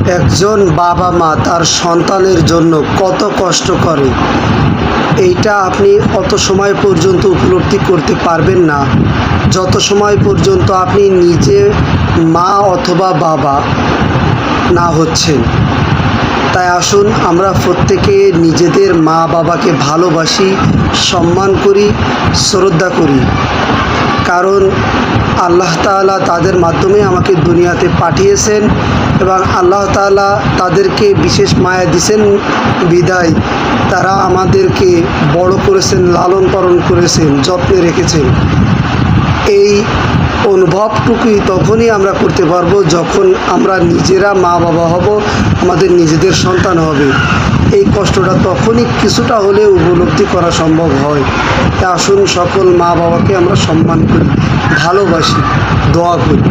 একজন বাবা মা তার সন্তানের জন্য কত কষ্ট করে এইটা আপনি অত সময় পর্যন্ত উপলব্ধি করতে পারবেন না যত সময় পর্যন্ত আপনি নিজে মা অথবা বাবা না হচ্ছেন। তাই আসুন আমরা প্রত্যেকে নিজেদের মা বাবাকে ভালোবাসি, সম্মান করি, শ্রদ্ধা করি। কারণ আল্লাহ তাআলা তাদের মাধ্যমে আমাকে দুনিয়াতে পাঠিয়েছেন এবং আল্লাহ তাআলা তাদেরকে বিশেষ মায়া দিয়েছেন বিদায় তারা আমাদেরকে বড় করেছেন, লালন পালন করেছেন, যত্নে রেখেছেন। এই অনুভবটুকুই তখনই আমরা করতে পারবো যখন আমরা নিজেরা মা বাবা হব, আমাদের নিজেদের সন্তান হবে। এই কষ্টটা তখনই কিছুটা হলেও উপলব্ধি করা সম্ভব হয়। তা আসুন সকল মা বাবাকে আমরা সম্মান করি, ভালোবাসি, দোয়া করি।